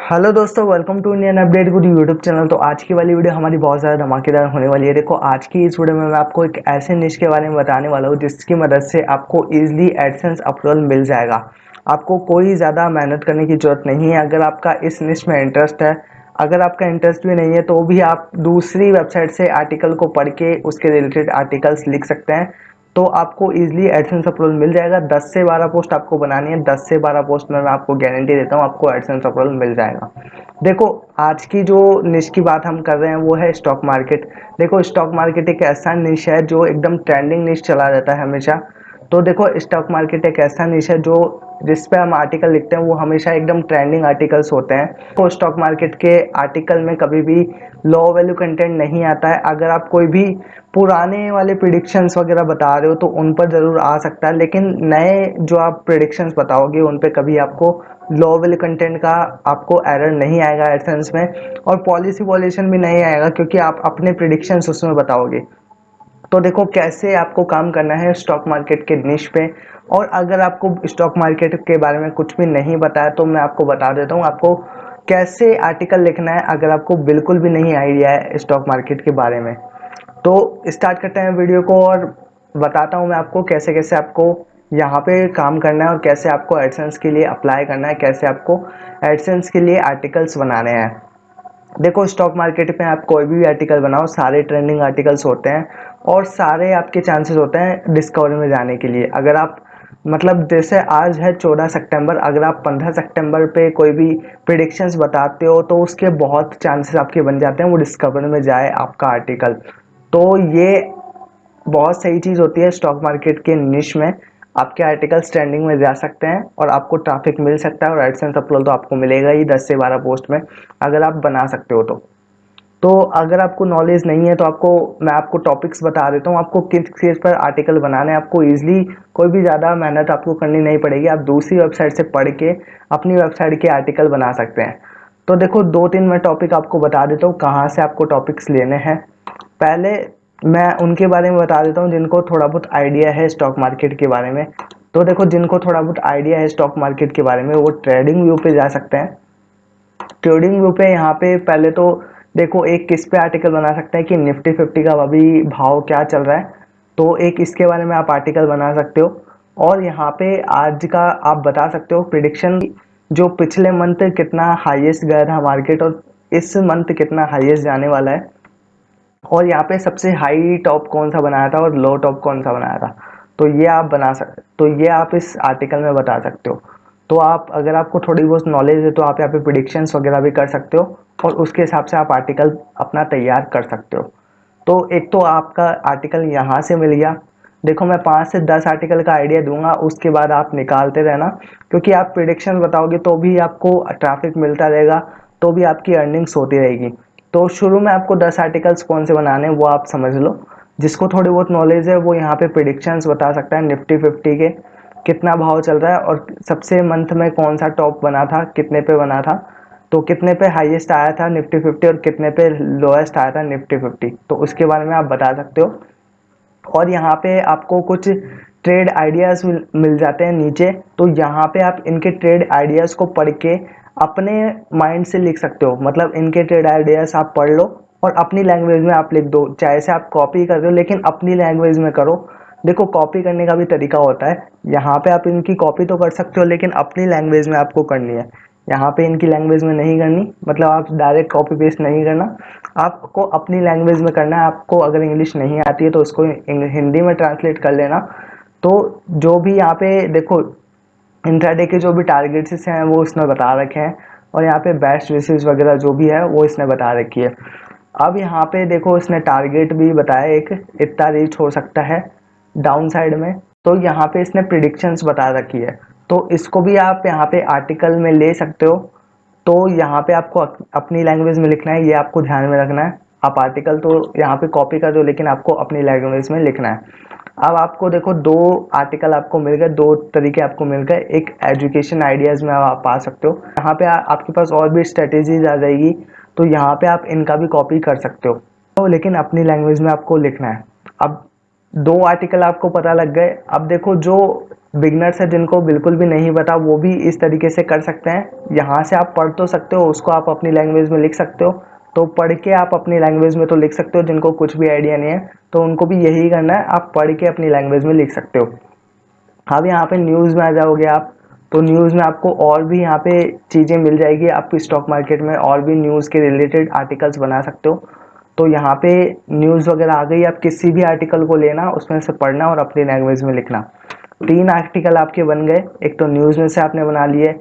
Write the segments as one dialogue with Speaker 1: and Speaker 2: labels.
Speaker 1: Hello दोस्तों, welcome to Indian update good YouTube channel. तो आज की वाली वीडियो हमारी बहुत ज़्यादा धमाकेदार होने वाली है। देखो, आज की इस वीडियो में मैं आपको एक ऐसे निश के बारे में बताने वाला हूँ जिसकी मदद से आपको इजीली एडसेंस अप्रूवल मिल जाएगा। आपको कोई ज़्यादा मेहनत करने की ज़रूरत नहीं है। अगर आपका इस निश में इंटरेस्ट है, अगर आपका इंटरेस्ट भी नहीं है तो भी आप दूसरी वेबसाइट से आर्टिकल को पढ़ के उसके रिलेटेड आर्टिकल्स लिख सकते हैं। तो आपको इजीली एडसेंस अप्रूवल मिल जाएगा। 10 से 12 पोस्ट आपको बनानी है। 10 से 12 पोस्ट में मैं आपको गारंटी देता हूँ आपको एडसेंस अप्रूवल मिल जाएगा। देखो, आज की जो निश की बात हम कर रहे हैं वो है स्टॉक मार्केट। देखो, स्टॉक मार्केट एक ऐसा निश है जो एकदम ट्रेंडिंग निश चला रहता है हमेशा। तो देखो, स्टॉक मार्केट एक ऐसा निश है जो जिस पे हम आर्टिकल लिखते हैं वो हमेशा एकदम ट्रेंडिंग आर्टिकल्स होते हैं। तो स्टॉक मार्केट के आर्टिकल में कभी भी लो वैल्यू कंटेंट नहीं आता है। अगर आप कोई भी पुराने वाले प्रिडिक्शंस वगैरह बता रहे हो तो उन पर ज़रूर आ सकता है, लेकिन नए जो आप प्रिडिक्शंस बताओगे उन पे कभी आपको लो वैल्यू कंटेंट का आपको एरर नहीं आएगा एडसेंस में। और पॉलिसी वॉल्यूशन भी नहीं आएगा क्योंकि आप अपने प्रिडिक्शंस उसमें बताओगे। तो देखो कैसे आपको काम करना है स्टॉक मार्केट के निश पे। और अगर आपको स्टॉक मार्केट के बारे में कुछ भी नहीं बताया तो मैं आपको बता देता हूँ आपको कैसे आर्टिकल लिखना है अगर आपको बिल्कुल भी नहीं आइडिया है स्टॉक मार्केट के बारे में। तो स्टार्ट करते हैं वीडियो को और बताता हूँ मैं आपको कैसे कैसे आपको यहाँ पे काम करना है और कैसे आपको एडसेंस के लिए अप्लाई करना है, कैसे आपको एडसेंस के लिए आर्टिकल्स बनाने हैं। देखो, स्टॉक मार्केट में आप कोई भी आर्टिकल बनाओ, सारे ट्रेंडिंग आर्टिकल्स होते हैं और सारे आपके चांसेस होते हैं डिस्कवरी में जाने के लिए। अगर आप मतलब जैसे आज है 14 सितंबर, अगर आप 15 सितंबर पे कोई भी प्रिडिक्शंस बताते हो तो उसके बहुत चांसेस आपके बन जाते हैं वो डिस्कवरी में जाए आपका आर्टिकल। तो ये बहुत सही चीज़ होती है स्टॉक मार्केट के निश में। आपके आर्टिकल्स ट्रेंडिंग में जा सकते हैं और आपको ट्रैफिक मिल सकता है और एडसेंस अपलोड तो आपको मिलेगा ही 10 से 12 पोस्ट में अगर आप बना सकते हो तो अगर आपको नॉलेज नहीं है तो आपको मैं आपको टॉपिक्स बता देता हूँ आपको किस चीज़ पर आर्टिकल बनाना है। आपको ईजिली कोई भी ज़्यादा मेहनत आपको करनी नहीं पड़ेगी। आप दूसरी वेबसाइट से पढ़ के अपनी वेबसाइट के आर्टिकल बना सकते हैं। तो देखो, 2-3 मैं टॉपिक आपको बता देता हूँ कहाँ से आपको टॉपिक्स लेने हैं। पहले मैं उनके बारे में बता देता हूँ जिनको थोड़ा बहुत आइडिया है स्टॉक मार्केट के बारे में। तो देखो, जिनको थोड़ा बहुत आइडिया है स्टॉक मार्केट के बारे में वो ट्रेडिंग व्यू पे जा सकते हैं। ट्रेडिंग व्यू पे यहाँ पे पहले तो देखो एक किस पे आर्टिकल बना सकते हैं कि निफ्टी 50 का अभी भाव क्या चल रहा है। तो एक इसके बारे में आप आर्टिकल बना सकते हो। और यहाँ पे आज का आप बता सकते हो प्रिडिक्शन जो पिछले मंथ कितना हाईएस्ट गया था मार्केट और इस मंथ कितना हाईएस्ट जाने वाला है। और यहाँ पे सबसे हाई टॉप कौन सा बनाया था और लो टॉप कौन सा बनाया था। तो ये आप इस आर्टिकल में बता सकते हो। तो आप अगर आपको थोड़ी बहुत नॉलेज है तो आप यहाँ पे प्रिडिक्शंस वगैरह भी कर सकते हो और उसके हिसाब से आप आर्टिकल अपना तैयार कर सकते हो। तो एक तो आपका आर्टिकल यहाँ से मिल गया। देखो, मैं 5 से 10 आर्टिकल का आइडिया दूंगा, उसके बाद आप निकालते रहना क्योंकि आप प्रिडिक्शन बताओगे तो भी आपको ट्रैफिक मिलता रहेगा, तो भी आपकी अर्निंग्स होती रहेगी। तो शुरू में आपको 10 आर्टिकल्स कौन से बनाने हैं वो आप समझ लो। जिसको थोड़ी बहुत नॉलेज है वो यहाँ पे प्रिडिक्शंस बता सकता है निफ्टी 50 के कितना भाव चल रहा है और सबसे मंथ में कौन सा टॉप बना था, कितने पे बना था, तो कितने पे हाईएस्ट आया था निफ्टी 50 और कितने पे लोएस्ट आया था निफ्टी 50। तो उसके बारे में आप बता सकते हो। और यहाँ पे आपको कुछ ट्रेड आइडियाज़ मिल जाते हैं नीचे। तो यहाँ पे आप इनके ट्रेड आइडियाज़ को पढ़ के अपने माइंड से लिख सकते हो। मतलब इनके ट्रेड आइडियाज़ आप पढ़ लो और अपनी लैंग्वेज में आप लिख दो। चाहे से आप कॉपी कर रहे हो लेकिन अपनी लैंग्वेज में करो। देखो, कॉपी करने का भी तरीका होता है। यहाँ पे आप इनकी कॉपी तो कर सकते हो लेकिन अपनी लैंग्वेज में आपको करनी है। यहाँ पे इनकी लैंग्वेज में नहीं करनी, मतलब आप डायरेक्ट कॉपी पेस्ट नहीं करना, आपको अपनी लैंग्वेज में करना है। आपको अगर इंग्लिश नहीं आती है तो उसको हिंदी में ट्रांसलेट कर लेना। तो जो भी यहाँ पे देखो इंट्राडे के जो भी टारगेट्स हैं वो इसने बता रखे हैं और यहाँ पे बेस्ट विशेस वगैरह जो भी है वो इसने बता रखी है। अब यहाँ पे देखो इसने टारगेट भी बताया, एक इतना रीच हो सकता है डाउन साइड में। तो यहाँ पे इसने प्रिडिक्शंस बता रखी है। तो इसको भी आप यहाँ पे आर्टिकल में ले सकते हो। तो यहाँ पे आपको अपनी लैंग्वेज में लिखना है, ये आपको ध्यान में रखना है। आप आर्टिकल तो यहाँ पे कॉपी कर दो लेकिन आपको अपनी लैंग्वेज में लिखना है। अब आपको देखो 2 आर्टिकल आपको मिल गए, 2 तरीके आपको मिल गए। एक एजुकेशन आइडियाज़ में आप पा सकते हो, यहाँ पे आपके पास और भी स्ट्रेटेजीज आ जाएगी तो यहाँ पे आप इनका भी कॉपी कर सकते हो। तो लेकिन अपनी लैंग्वेज में आपको लिखना है। अब 2 आर्टिकल आपको पता लग गए। अब देखो जो बिगनर्स है जिनको बिल्कुल भी नहीं पता वो भी इस तरीके से कर सकते हैं। यहाँ से आप पढ़ तो सकते हो, उसको आप अपनी लैंग्वेज में लिख सकते हो। तो पढ़ के आप अपनी लैंग्वेज में तो लिख सकते हो, जिनको कुछ भी आइडिया नहीं है तो उनको भी यही करना है, आप पढ़ के अपनी लैंग्वेज में लिख सकते हो। अब यहाँ पे न्यूज़ में आ जाओगे आप, तो न्यूज़ में आपको और भी यहाँ पे चीज़ें मिल जाएगी। आप स्टॉक मार्केट में और भी न्यूज़ के रिलेटेड आर्टिकल्स बना सकते हो। तो यहाँ पे न्यूज़ वगैरह आ गई, आप किसी भी आर्टिकल को लेना, उसमें से पढ़ना और अपनी लैंग्वेज में लिखना। 3 आर्टिकल आपके बन गए, एक तो न्यूज़ में से आपने बना लिए,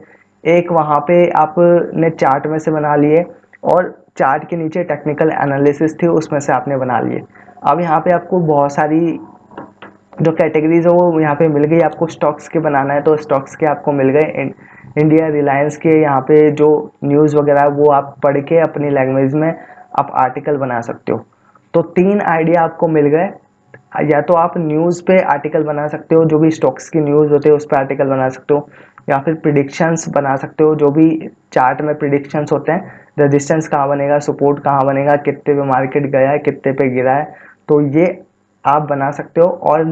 Speaker 1: एक वहाँ पे आपने चार्ट में से बना लिए, और चार्ट के नीचे टेक्निकल एनालिसिस थी उसमें से आपने बना लिए। अब यहाँ पे आपको बहुत सारी जो कैटेगरीज है वो यहाँ पे मिल गई। आपको स्टॉक्स के बनाना है तो स्टॉक्स के आपको मिल गए। इंडिया रिलायंस के यहाँ पे जो न्यूज़ वगैरह है वो आप पढ़ के अपनी लैंग्वेज में आप आर्टिकल बना सकते हो। तो 3 आइडिया आपको मिल गए। या तो आप न्यूज़ पे आर्टिकल बना सकते हो, जो भी स्टॉक्स की न्यूज़ होते हैं उस पर आर्टिकल बना सकते हो, या फिर प्रिडिक्शंस बना सकते हो, जो भी चार्ट में प्रिडिक्शंस होते हैं, रेजिस्टेंस कहाँ बनेगा, सपोर्ट कहाँ बनेगा, कितने पे मार्केट गया है, कितने पे गिरा है, तो ये आप बना सकते हो। और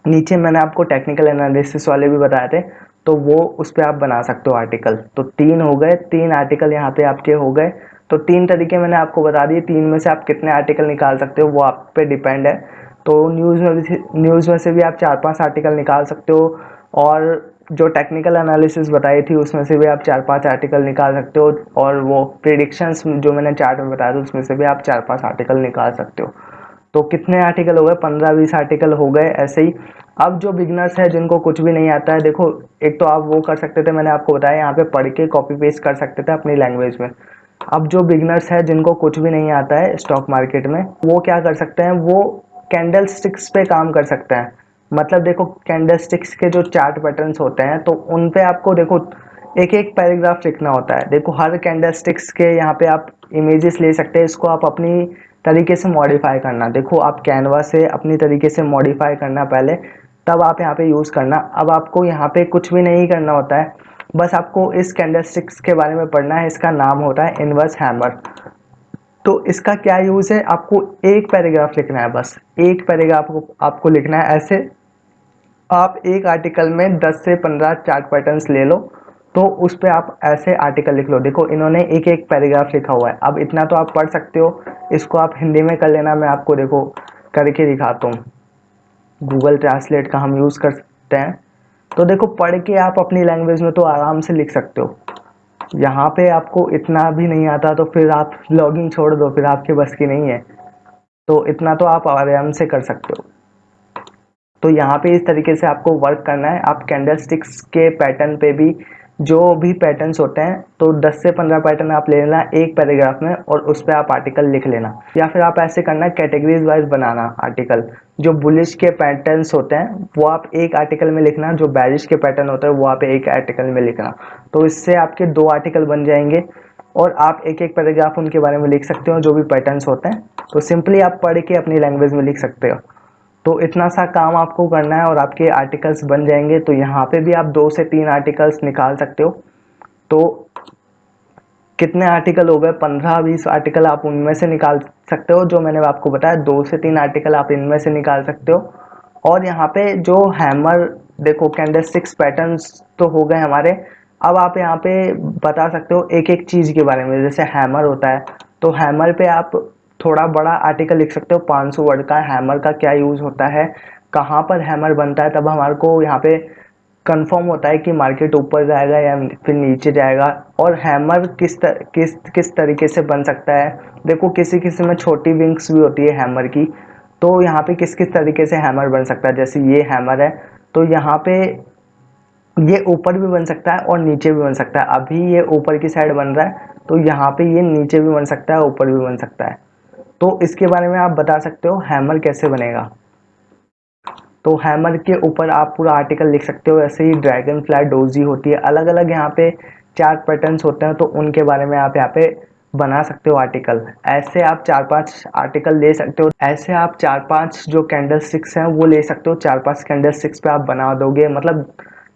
Speaker 1: नीचे मैंने आपको टेक्निकल एनालिसिस वाले भी बताए थे, तो वो उस पर आप बना सकते हो आर्टिकल। तो 3 हो गए, 3 आर्टिकल यहाँ पे आपके हो गए। तो 3 तरीके मैंने आपको बता दिए, 3 में से आप कितने आर्टिकल निकाल सकते हो वो आप पे डिपेंड है। तो न्यूज़ में से भी आप 4-5 आर्टिकल निकाल सकते हो, और जो टेक्निकल एनालिसिस बताई थी उसमें से भी आप 4-5 आर्टिकल निकाल सकते हो, और वो प्रिडिक्शंस जो मैंने चार्ट में बताया था उसमें से भी आप 4-5 आर्टिकल निकाल सकते हो। तो कितने आर्टिकल हो गए, 15-20 आर्टिकल हो गए ऐसे ही। अब जो बिगनर्स है जिनको कुछ भी नहीं आता है, देखो एक तो आप वो कर सकते थे, मैंने आपको बताया यहाँ पे पढ़ के कॉपी पेस्ट कर सकते थे अपनी लैंग्वेज में। अब जो बिगनर्स है जिनको कुछ भी नहीं आता है स्टॉक मार्केट में, वो क्या कर सकते हैं, वो कैंडल स्टिक्स पे काम कर सकते हैं। मतलब देखो कैंडल स्टिक्स के जो चार्ट पैटर्न्स होते हैं तो उन पे आपको देखो एक एक पैराग्राफ लिखना होता है। देखो हर कैंडल स्टिक्स के यहाँ पे आप इमेजेस ले सकते हैं, इसको आप अपनी तरीके से मॉडिफाई करना। देखो आप कैनवा से अपनी तरीके से मॉडिफाई करना पहले, तब आप यहाँ पे यूज़ करना। अब आपको यहाँ पे कुछ भी नहीं करना होता है, बस आपको इस कैंडलस्टिक्स के बारे में पढ़ना है। इसका नाम होता है इनवर्स हैमर। तो इसका क्या यूज़ है, आपको एक पैराग्राफ लिखना है, बस एक पैराग्राफ को आपको लिखना है। ऐसे आप एक आर्टिकल में 10 से 15 चार्ट पैटर्न्स ले लो, तो उस पर आप ऐसे आर्टिकल लिख लो। देखो इन्होंने एक एक पैराग्राफ लिखा हुआ है। अब इतना तो आप पढ़ सकते हो, इसको आप हिंदी में कर लेना। मैं आपको देखो करके दिखाता हूँ, गूगल ट्रांसलेट का हम यूज़ कर सकते हैं। तो देखो पढ़ के आप अपनी लैंग्वेज में तो आराम से लिख सकते हो। यहाँ पे आपको इतना भी नहीं आता तो फिर आप लॉगिंग छोड़ दो, फिर आपके बस की नहीं है। तो इतना तो आप आराम से कर सकते हो। तो यहाँ पे इस तरीके से आपको वर्क करना है। आप कैंडल स्टिक्स के पैटर्न पे भी जो भी पैटर्न्स होते हैं, तो 10 से 15 पैटर्न आप ले लेना एक पैराग्राफ में, और उस पर आप आर्टिकल लिख लेना। या फिर आप ऐसे करना, कैटेगरीज वाइज बनाना आर्टिकल। जो बुलिश के पैटर्न्स होते हैं वो आप एक आर्टिकल में लिखना, जो बैरिश के पैटर्न होते हैं वो आप एक आर्टिकल में लिखना। तो इससे आपके 2 आर्टिकल बन जाएंगे, और आप एक एक पैराग्राफ उनके बारे में लिख सकते हो जो भी पैटर्न्स होते हैं। तो सिंपली आप पढ़ के अपनी लैंग्वेज में लिख सकते हो। तो इतना सा काम आपको करना है और आपके आर्टिकल्स बन जाएंगे। तो यहाँ पे भी आप 2 से 3 आर्टिकल्स निकाल सकते हो। तो कितने आर्टिकल हो गए, 15-20 आर्टिकल आप उनमें से निकाल सकते हो। जो मैंने आपको बताया 2 से 3 आर्टिकल आप इनमें से निकाल सकते हो। और यहाँ पे जो हैमर, देखो कैंडलस्टिक्स पैटर्न्स तो हो गए हमारे। अब आप यहाँ पे बता सकते हो एक एक चीज़ के बारे में। जैसे हैमर होता है, तो हैमर पे आप थोड़ा बड़ा आर्टिकल लिख सकते हो, 500 वर्ड का। हैमर का क्या यूज़ होता है, कहाँ पर हैमर बनता है, तब हमारे को यहाँ पे कंफर्म होता है कि मार्केट ऊपर जाएगा या फिर नीचे जाएगा। और हैमर किस तरीके से बन सकता है। देखो किसी किसी में छोटी विंग्स भी होती है हैमर की। तो यहाँ पे किस किस तरीके से हैमर बन सकता है, जैसे ये हैमर है, तो यहाँ पे ये ऊपर भी बन सकता है और नीचे भी बन सकता है। अभी ये ऊपर की साइड बन रहा है, तो यहाँ पे ये नीचे भी बन सकता है, ऊपर भी बन सकता है। तो इसके बारे में आप बता सकते हो हैमर कैसे बनेगा। तो हैमर के ऊपर आप पूरा आर्टिकल लिख सकते हो। ऐसे ही ड्रैगन फ्लाई डोजी होती है, अलग अलग यहाँ पे 4 पैटर्न्स होते हैं, तो उनके बारे में आप यहाँ पे बना सकते हो आर्टिकल। ऐसे आप 4-5 आर्टिकल ले सकते हो। ऐसे आप 4-5 जो कैंडल स्टिक्स हैं वो ले सकते हो। 4-5 कैंडल स्टिक्स पे आप बना दोगे, मतलब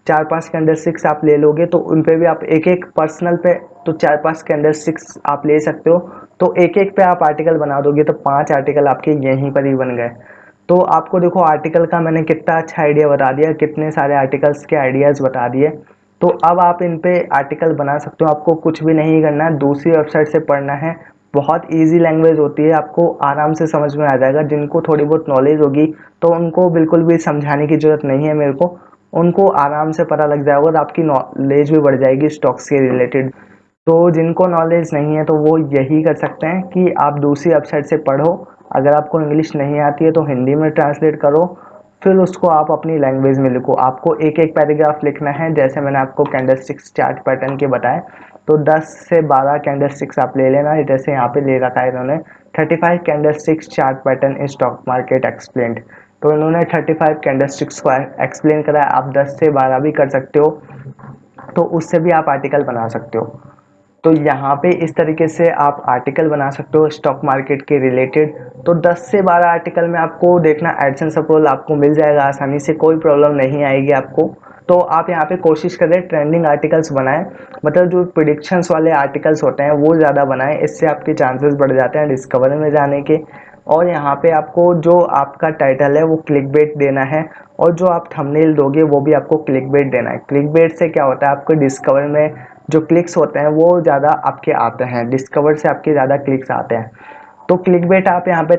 Speaker 1: 4-5 कैंडल स्टिक्स आप ले लोगे, तो उन पे भी आप एक एक पर्सनल पे तो 4-5 कैंडल स्टिक्स आप ले सकते हो। तो एक एक पे आप आर्टिकल बना दोगे, तो 5 आर्टिकल आपके यहीं पर ही बन गए। तो आपको देखो आर्टिकल का मैंने कितना अच्छा आइडिया बता दिया, कितने सारे आर्टिकल्स के आइडियाज़ बता दिए। तो अब आप इन पे आर्टिकल बना सकते हो, आपको कुछ भी नहीं करना है, दूसरी वेबसाइट से पढ़ना है। बहुत ईजी लैंग्वेज होती है, आपको आराम से समझ में आ जाएगा। जिनको थोड़ी बहुत नॉलेज होगी तो उनको बिल्कुल भी समझाने की ज़रूरत नहीं है मेरे को, उनको आराम से पता लग जाएगा और आपकी नॉलेज भी बढ़ जाएगी स्टॉक्स के रिलेटेड। तो जिनको नॉलेज नहीं है तो वो यही कर सकते हैं कि आप दूसरी वेबसाइट से पढ़ो। अगर आपको इंग्लिश नहीं आती है तो हिंदी में ट्रांसलेट करो, फिर उसको आप अपनी लैंग्वेज में लिखो। आपको एक एक पैराग्राफ लिखना है, जैसे मैंने आपको कैंडलस्टिक्स चार्ट पैटर्न के बताए, तो 10 से 12 कैंडलस्टिक्स आप ले लेना। जैसे यहाँ पे ले रखा है इन्होंने 35 candlesticks chart pattern in stock market explained. तो इन्होंने 35 कैंडलस्टिक्स को एक्सप्लेन करा है, आप 10 से 12 भी कर सकते हो, तो उससे भी आप आर्टिकल बना सकते हो। तो यहाँ पे इस तरीके से आप आर्टिकल बना सकते हो स्टॉक मार्केट के रिलेटेड। तो 10 से 12 आर्टिकल में आपको देखना एडसेंस अप्रूवल आपको मिल जाएगा आसानी से, कोई प्रॉब्लम नहीं आएगी आपको। तो आप यहाँ पे कोशिश करें ट्रेंडिंग आर्टिकल्स बनाएं, मतलब जो प्रिडिक्शंस वाले आर्टिकल्स होते हैं वो ज़्यादा बनाएं, इससे आपके चांसेस बढ़ जाते हैं डिस्कवर में जाने के। और यहाँ पे आपको जो आपका टाइटल है वो क्लिकबेट देना है, और जो आप थंबनेल दोगे वो भी आपको क्लिकबेट देना है। क्लिकबेट से क्या होता है, आपको डिस्कवर में जो क्लिक्स होते हैं वो ज़्यादा आपके आते हैं, डिस्कवर से आपके ज़्यादा क्लिक्स आते हैं। तो क्लिकबेट आप यहाँ पे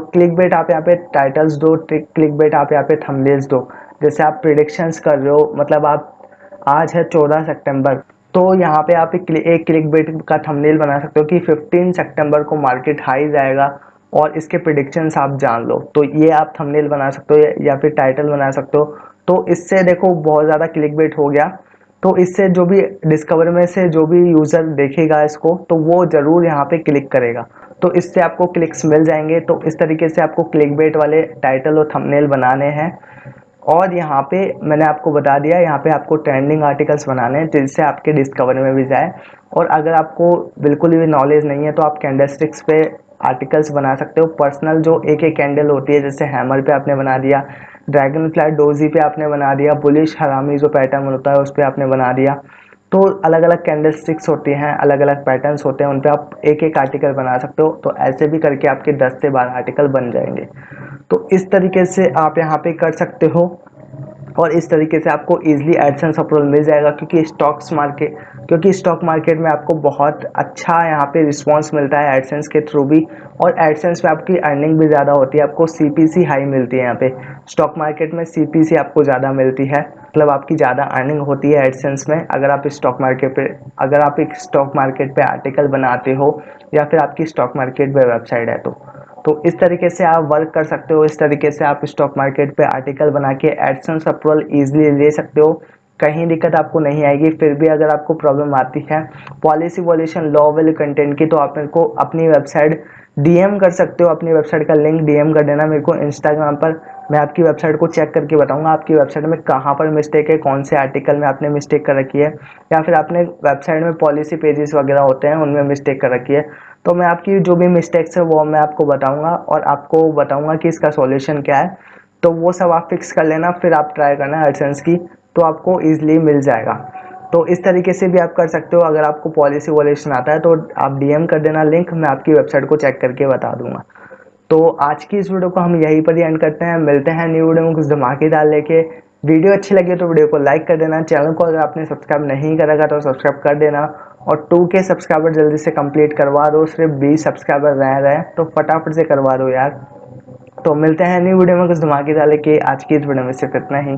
Speaker 1: क्लिकबेट आप यहाँ पे टाइटल्स दो, क्लिकबेट आप यहाँ पे थंबनेल्स दो। जैसे आप प्रिडिक्शंस कर रहे हो, मतलब आप आज है 14 सितंबर, तो यहाँ पे आप एक क्लिकबेट का थंबनेल बना सकते हो कि 15 सितंबर को मार्केट हाई जाएगा और इसके प्रिडिक्शंस आप जान लो। तो ये आप थंबनेल बना सकते हो या फिर टाइटल बना सकते हो। तो इससे देखो बहुत ज़्यादा क्लिकबेट हो गया, तो इससे जो भी डिस्कवर में से जो भी यूज़र देखेगा इसको तो वो ज़रूर यहाँ पे क्लिक करेगा, तो इससे आपको क्लिक्स मिल जाएंगे। तो इस तरीके से आपको क्लिकबेट वाले टाइटल और थंबनेल बनाने हैं। और यहाँ पे मैंने आपको बता दिया, यहाँ पे आपको ट्रेंडिंग आर्टिकल्स बनाने हैं जिससे आपके डिस्कवर में भी जाए। और अगर आपको बिल्कुल भी नॉलेज नहीं है तो आप कैंडलस्टिक्स पे आर्टिकल्स बना सकते हो। पर्सनल जो एक एक कैंडल होती है, जैसे हैमर पे आपने बना दिया, ड्रैगन फ्लाई डोजी पे आपने बना दिया, बुलिश हरामी जो पैटर्न होता है उस पर आपने बना दिया। तो अलग अलग कैंडलस्टिक्स होती हैं, अलग अलग पैटर्न्स होते हैं, उन पे आप एक एक आर्टिकल बना सकते हो। तो ऐसे भी करके आपके 10 से 12 आर्टिकल बन जाएंगे। तो इस तरीके से आप यहाँ पे कर सकते हो, और इस तरीके से आपको इजीली एडसेंस अप्रूवल मिल जाएगा। क्योंकि स्टॉक मार्केट में आपको बहुत अच्छा यहाँ पे रिस्पांस मिलता है एडसेंस के थ्रू भी, और एडसेंस पे आपकी अर्निंग भी ज़्यादा होती है, आपको सीपीसी हाई मिलती है। यहाँ पे स्टॉक मार्केट में सीपीसी आपको ज़्यादा मिलती है, मतलब आपकी ज़्यादा अर्निंग होती है एडसेंस में। अगर आप एक स्टॉक मार्केट पे आर्टिकल बनाते हो या फिर आपकी स्टॉक मार्केट पे वेबसाइट है तो इस तरीके से आप वर्क कर सकते हो। इस तरीके से आप स्टॉक मार्केट पे आर्टिकल बना के एडसेंस अप्रूवल ईजिली ले सकते हो, कहीं दिक्कत आपको नहीं आएगी। फिर भी अगर आपको प्रॉब्लम आती है policy violation law value content की, तो आप मेरे को अपनी वेबसाइट डीएम कर सकते हो, अपनी वेबसाइट का लिंक डीएम कर देना मेरे को इंस्टाग्राम पर। मैं आपकी वेबसाइट को चेक करके बताऊंगा आपकी वेबसाइट में कहाँ पर मिस्टेक है, कौन से आर्टिकल में आपने मिस्टेक कर रखी है, या फिर आपने वेबसाइट में पॉलिसी पेजेस वगैरह होते हैं उनमें मिस्टेक कर रखी है। तो मैं आपकी जो भी मिस्टेक्स है वो मैं आपको बताऊंगा, और आपको बताऊंगा कि इसका सॉल्यूशन क्या है। तो वो सब आप फिक्स कर लेना, फिर आप ट्राई करना एडसेंस की, तो आपको ईजिली मिल जाएगा। तो इस तरीके से भी आप कर सकते हो। अगर आपको पॉलिसी वॉल्यूशन आता है तो आप डीएम कर देना लिंक, मैं आपकी वेबसाइट को चेक करके बता दूंगा। तो आज की इस वीडियो को हम यहीं पर ही एंड करते हैं, मिलते हैं न्यू वीडियो में कुछ धमाकेदार लेके। वीडियो अच्छी लगी तो वीडियो को लाइक कर देना, चैनल को अगर आपने सब्सक्राइब नहीं करेगा तो सब्सक्राइब कर देना, और 2K सब्सक्राइबर जल्दी से कंप्लीट करवा दो, सिर्फ 20 सब्सक्राइबर रह रहे हैं तो फटाफट से करवा दो यार। तो मिलते हैं न्यू वीडियो में कुछ धमाकेदार लेके, आज की इस वीडियो में सिर्फ इतना ही।